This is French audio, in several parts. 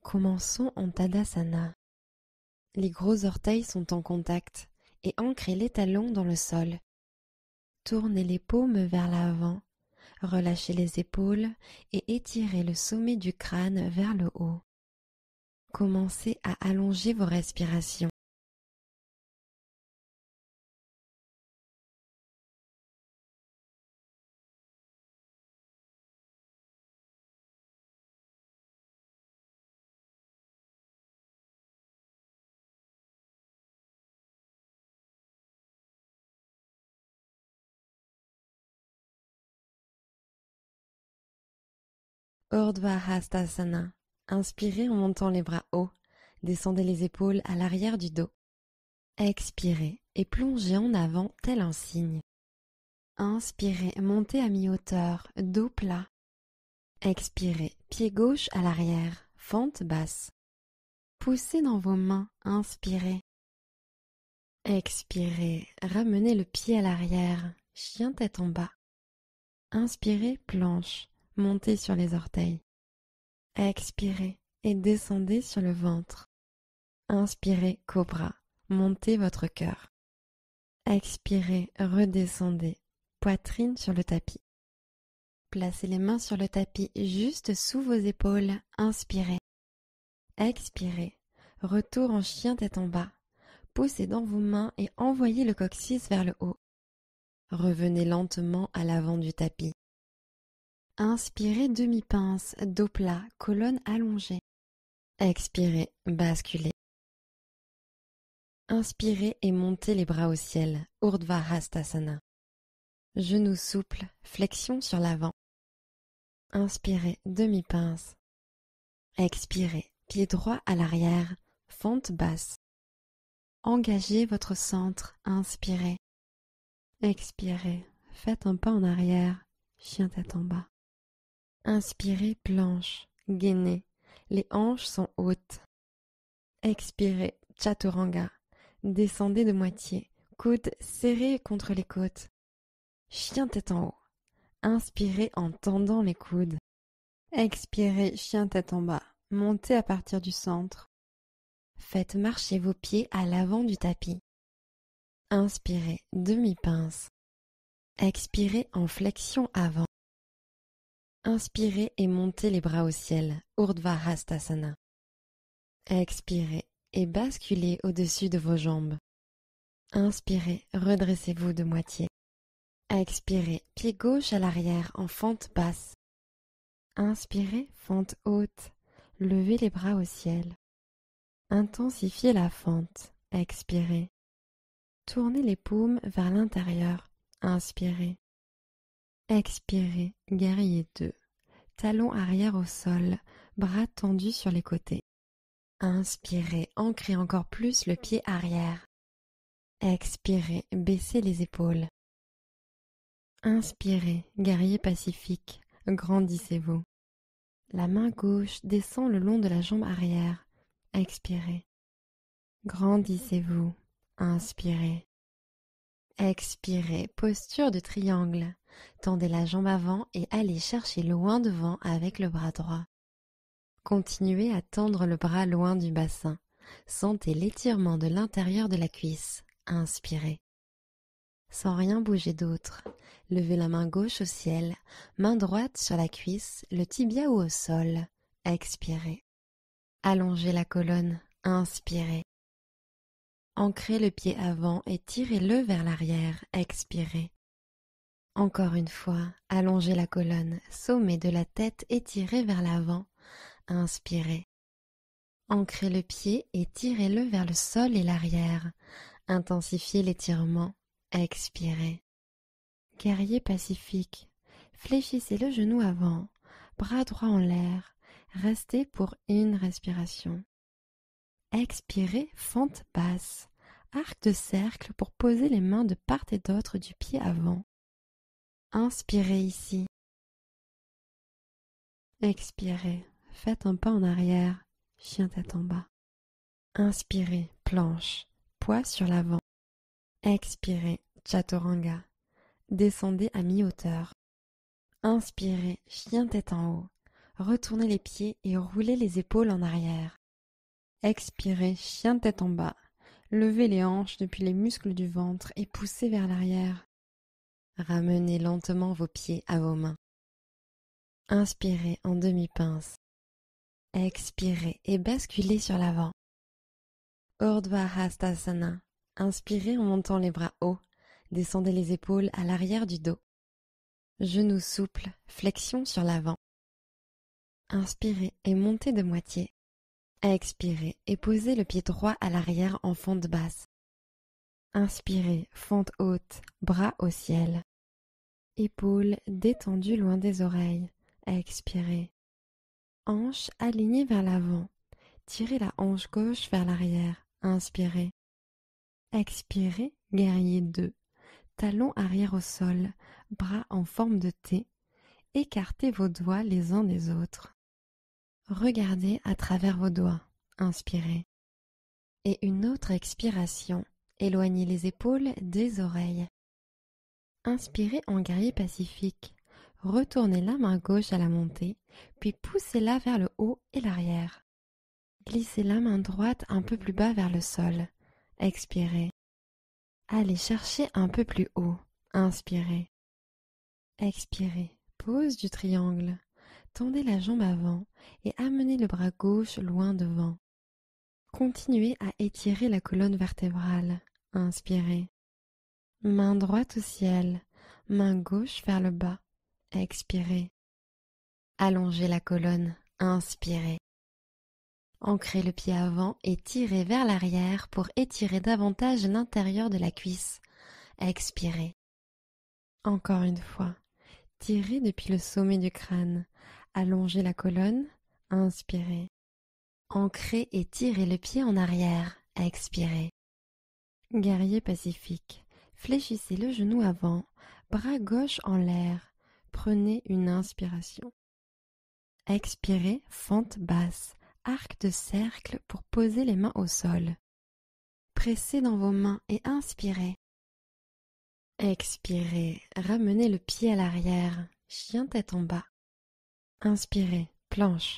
Commençons en Tadasana. Les gros orteils sont en contact et ancrez les talons dans le sol. Tournez les paumes vers l'avant, relâchez les épaules et étirez le sommet du crâne vers le haut. Commencez à allonger vos respirations. Urdhva Hastasana. Inspirez en montant les bras hauts. Descendez les épaules à l'arrière du dos. Expirez et plongez en avant tel un cygne. Inspirez, montez à mi-hauteur, dos plat. Expirez, pied gauche à l'arrière, fente basse. Poussez dans vos mains, inspirez. Expirez, ramenez le pied à l'arrière, chien tête en bas. Inspirez, planche, montez sur les orteils. Expirez et descendez sur le ventre. Inspirez, cobra, montez votre cœur. Expirez, redescendez, poitrine sur le tapis. Placez les mains sur le tapis juste sous vos épaules, inspirez. Expirez, retour en chien tête en bas. Poussez dans vos mains et envoyez le coccyx vers le haut. Revenez lentement à l'avant du tapis. Inspirez demi-pince, dos plat, colonne allongée. Expirez, basculez. Inspirez et montez les bras au ciel, Urdhva Hastasana. Genoux souples, flexion sur l'avant. Inspirez, demi-pince. Expirez, pied droit à l'arrière, fente basse. Engagez votre centre, inspirez. Expirez, faites un pas en arrière, chien tête en bas. Inspirez, planche, gainez, les hanches sont hautes. Expirez, chaturanga, descendez de moitié, coudes serrés contre les côtes. Chien tête en haut. Inspirez en tendant les coudes. Expirez, chien tête en bas, montez à partir du centre. Faites marcher vos pieds à l'avant du tapis. Inspirez, demi-pince. Expirez en flexion avant. Inspirez et montez les bras au ciel, Urdhva Hastasana. Expirez et basculez au-dessus de vos jambes. Inspirez, redressez-vous de moitié. Expirez, pied gauche à l'arrière en fente basse. Inspirez, fente haute, levez les bras au ciel. Intensifiez la fente, expirez. Tournez les paumes vers l'intérieur, inspirez. Expirez, guerrier 2. Talons arrière au sol, bras tendus sur les côtés. Inspirez, ancrez encore plus le pied arrière. Expirez, baissez les épaules. Inspirez, guerrier pacifique, grandissez-vous. La main gauche descend le long de la jambe arrière. Expirez. Grandissez-vous. Inspirez. Expirez, posture de triangle. Tendez la jambe avant et allez chercher loin devant avec le bras droit. Continuez à tendre le bras loin du bassin. Sentez l'étirement de l'intérieur de la cuisse. Inspirez. Sans rien bouger d'autre, levez la main gauche au ciel, main droite sur la cuisse, le tibia ou au sol. Expirez. Allongez la colonne. Inspirez. Ancrez le pied avant et tirez-le vers l'arrière. Expirez. Encore une fois, allongez la colonne, sommet de la tête étiré vers l'avant. Inspirez. Ancrez le pied et tirez-le vers le sol et l'arrière. Intensifiez l'étirement. Expirez. Guerrier pacifique. Fléchissez le genou avant, bras droit en l'air. Restez pour une respiration. Expirez, fente basse. Arc de cercle pour poser les mains de part et d'autre du pied avant. Inspirez ici. Expirez, faites un pas en arrière, chien tête en bas. Inspirez, planche, poids sur l'avant. Expirez, chaturanga. Descendez à mi-hauteur. Inspirez, chien tête en haut. Retournez les pieds et roulez les épaules en arrière. Expirez, chien tête en bas. Levez les hanches depuis les muscles du ventre et poussez vers l'arrière. Ramenez lentement vos pieds à vos mains. Inspirez en demi-pince. Expirez et basculez sur l'avant. Urdhva Hastasana. Inspirez en montant les bras hauts. Descendez les épaules à l'arrière du dos. Genoux souples, flexion sur l'avant. Inspirez et montez de moitié. Expirez et posez le pied droit à l'arrière en fente basse. Inspirez, fente haute, bras au ciel. Épaules détendues loin des oreilles. Expirez. Hanche alignée vers l'avant. Tirez la hanche gauche vers l'arrière. Inspirez. Expirez, guerrier 2. Talons arrière au sol, bras en forme de T. Écartez vos doigts les uns des autres. Regardez à travers vos doigts. Inspirez. Et une autre expiration. Éloignez les épaules des oreilles. Inspirez en guerrier pacifique. Retournez la main gauche à la montée, puis poussez-la vers le haut et l'arrière. Glissez la main droite un peu plus bas vers le sol. Expirez. Allez chercher un peu plus haut. Inspirez. Expirez. Pose du triangle. Tendez la jambe avant et amenez le bras gauche loin devant. Continuez à étirer la colonne vertébrale. Inspirez. Main droite au ciel, main gauche vers le bas. Expirez. Allongez la colonne. Inspirez. Ancrez le pied avant et tirez vers l'arrière pour étirer davantage l'intérieur de la cuisse. Expirez. Encore une fois. Tirez depuis le sommet du crâne. Allongez la colonne. Inspirez. Ancrez et tirez le pied en arrière. Expirez. Guerrier pacifique. Fléchissez le genou avant, bras gauche en l'air. Prenez une inspiration. Expirez, fente basse, arc de cercle pour poser les mains au sol. Pressez dans vos mains et inspirez. Expirez, ramenez le pied à l'arrière, chien tête en bas. Inspirez, planche.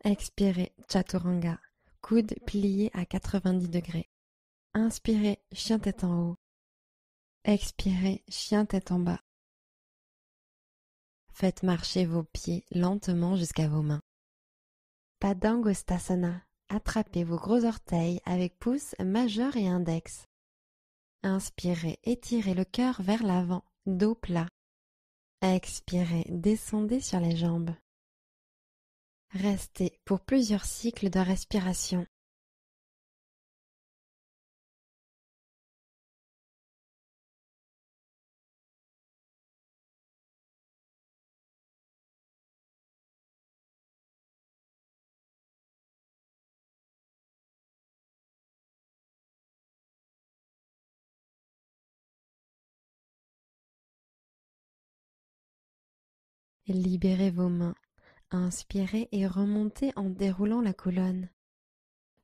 Expirez, chaturanga, coude plié à 90 degrés. Inspirez, chien tête en haut. Expirez, chien tête en bas. Faites marcher vos pieds lentement jusqu'à vos mains. Padangusthasana. Attrapez vos gros orteils avec pouce majeur et index. Inspirez, étirez le cœur vers l'avant, dos plat. Expirez, descendez sur les jambes. Restez pour plusieurs cycles de respiration. Libérez vos mains. Inspirez et remontez en déroulant la colonne.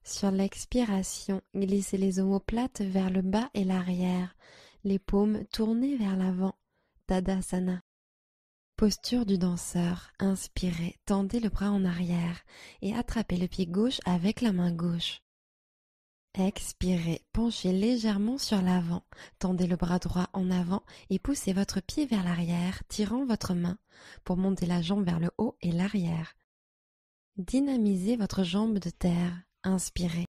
Sur l'expiration, glissez les omoplates vers le bas et l'arrière, les paumes tournées vers l'avant. Tadasana. Posture du danseur. Inspirez, tendez le bras en arrière et attrapez le pied gauche avec la main gauche. Expirez, penchez légèrement sur l'avant, tendez le bras droit en avant et poussez votre pied vers l'arrière, tirant votre main pour monter la jambe vers le haut et l'arrière. Dynamisez votre jambe de terre. Inspirez.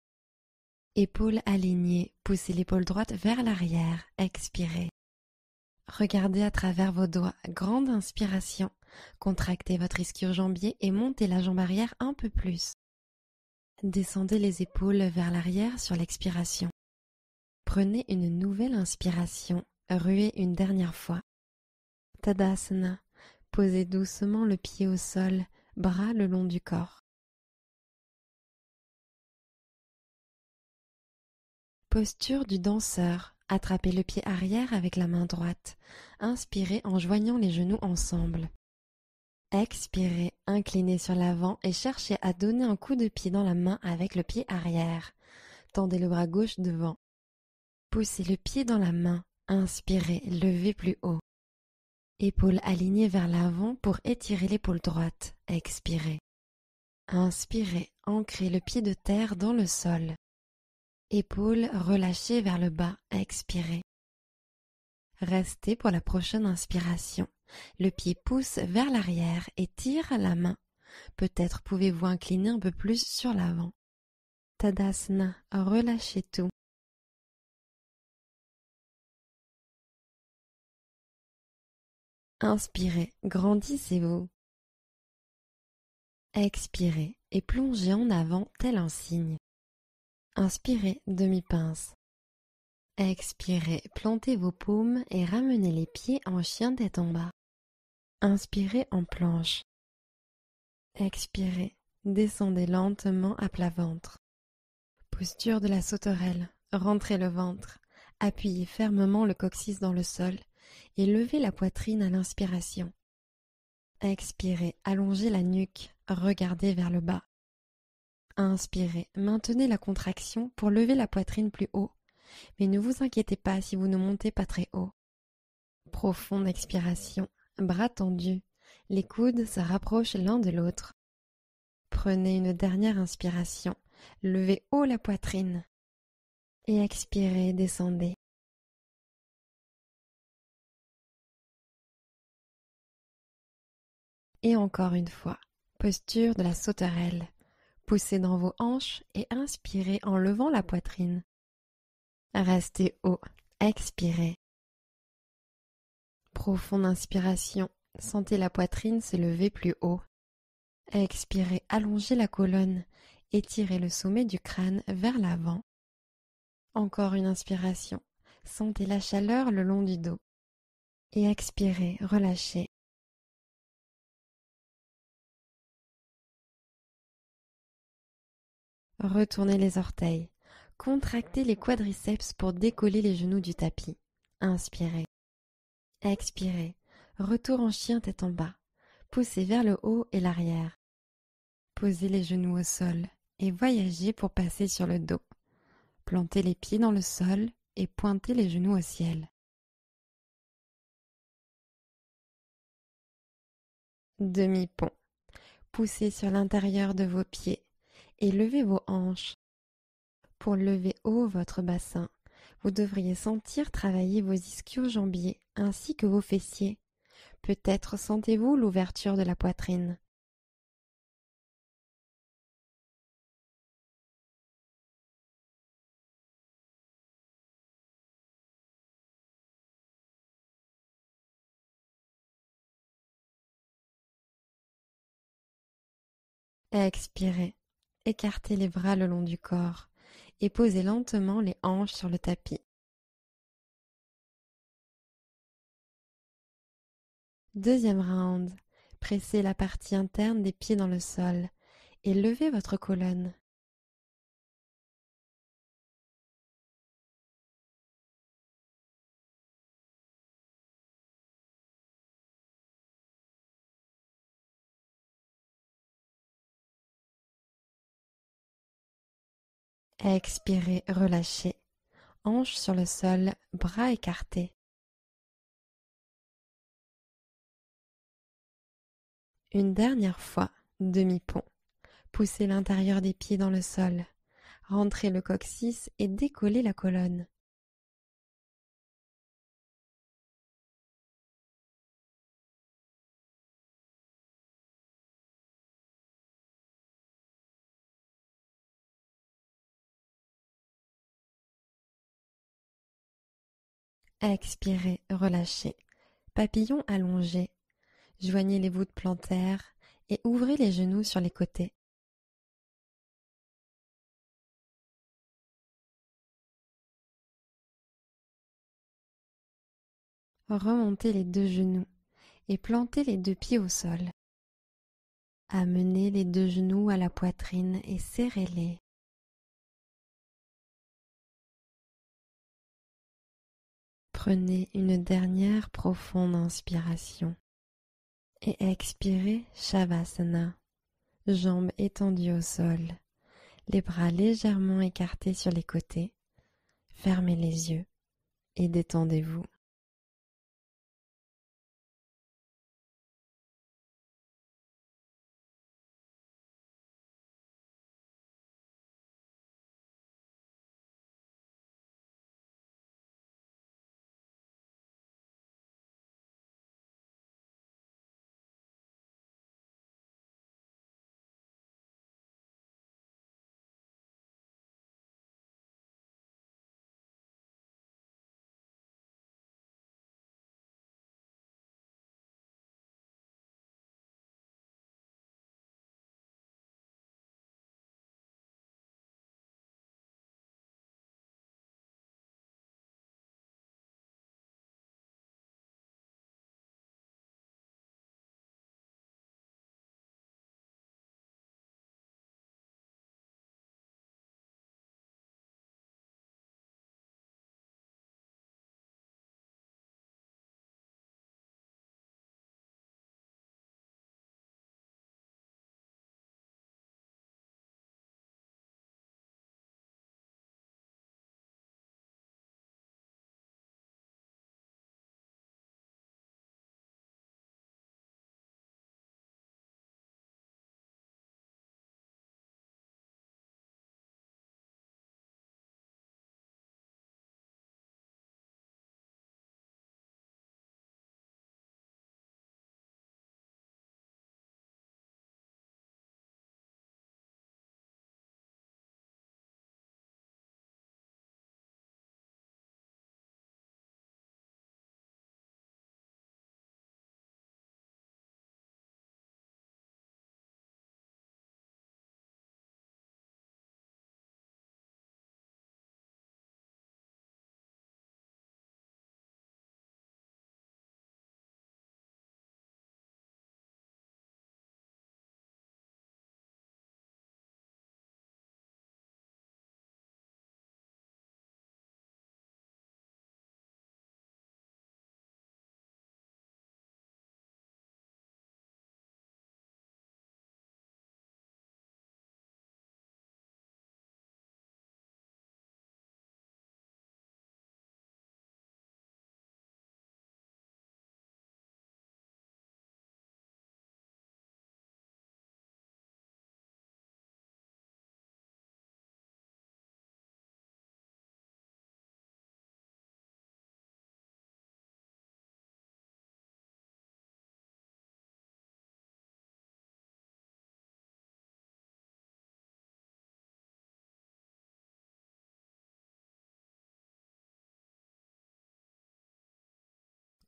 Épaules alignées, poussez l'épaule droite vers l'arrière. Expirez. Regardez à travers vos doigts. Grande inspiration. Contractez votre ischio-jambier et montez la jambe arrière un peu plus. Descendez les épaules vers l'arrière sur l'expiration. Prenez une nouvelle inspiration. Ruez une dernière fois. Tadasana. Posez doucement le pied au sol, bras le long du corps. Posture du danseur. Attrapez le pied arrière avec la main droite. Inspirez en joignant les genoux ensemble. Expirez, inclinez sur l'avant et cherchez à donner un coup de pied dans la main avec le pied arrière. Tendez le bras gauche devant. Poussez le pied dans la main. Inspirez, levez plus haut. Épaules alignées vers l'avant pour étirer l'épaule droite. Expirez. Inspirez, ancrez le pied de terre dans le sol. Épaules relâchées vers le bas. Expirez. Restez pour la prochaine inspiration. Le pied pousse vers l'arrière et tire la main. Peut-être pouvez-vous incliner un peu plus sur l'avant. Tadasana, relâchez tout. Inspirez, grandissez-vous. Expirez et plongez en avant tel un cygne. Inspirez, demi-pince. Expirez, plantez vos paumes et ramenez les pieds en chien tête en bas. Inspirez en planche. Expirez, descendez lentement à plat ventre. Posture de la sauterelle, rentrez le ventre, appuyez fermement le coccyx dans le sol et levez la poitrine à l'inspiration. Expirez, allongez la nuque, regardez vers le bas. Inspirez, maintenez la contraction pour lever la poitrine plus haut, mais ne vous inquiétez pas si vous ne montez pas très haut. Profonde expiration, bras tendus, les coudes se rapprochent l'un de l'autre. Prenez une dernière inspiration, levez haut la poitrine et expirez, descendez. Et encore une fois, posture de la sauterelle. Poussez dans vos hanches et inspirez en levant la poitrine. Restez haut, expirez. Profonde inspiration, sentez la poitrine se lever plus haut. Expirez, allongez la colonne, étirez le sommet du crâne vers l'avant. Encore une inspiration, sentez la chaleur le long du dos. Et expirez, relâchez. Retournez les orteils. Contractez les quadriceps pour décoller les genoux du tapis. Inspirez. Expirez. Retour en chien tête en bas. Poussez vers le haut et l'arrière. Posez les genoux au sol et voyagez pour passer sur le dos. Plantez les pieds dans le sol et pointez les genoux au ciel. Demi-pont. Poussez sur l'intérieur de vos pieds et levez vos hanches. Pour lever haut votre bassin, vous devriez sentir travailler vos ischio-jambiers ainsi que vos fessiers. Peut-être sentez-vous l'ouverture de la poitrine. Expirez. Écartez les bras le long du corps et posez lentement les hanches sur le tapis. Deuxième round. Pressez la partie interne des pieds dans le sol et levez votre colonne. Expirez, relâchez. Hanches sur le sol, bras écartés. Une dernière fois, demi-pont. Poussez l'intérieur des pieds dans le sol. Rentrez le coccyx et décollez la colonne. Expirez, relâchez. Papillon allongé. Joignez les voûtes plantaires et ouvrez les genoux sur les côtés. Remontez les deux genoux et plantez les deux pieds au sol. Amenez les deux genoux à la poitrine et serrez-les. Prenez une dernière profonde inspiration et expirez Shavasana, jambes étendues au sol, les bras légèrement écartés sur les côtés. Fermez les yeux et détendez-vous.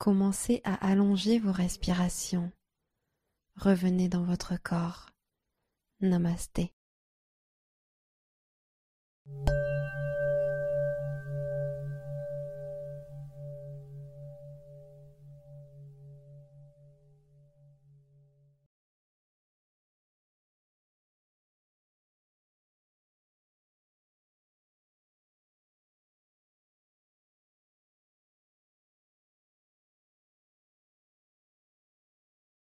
Commencez à allonger vos respirations. Revenez dans votre corps. Namasté.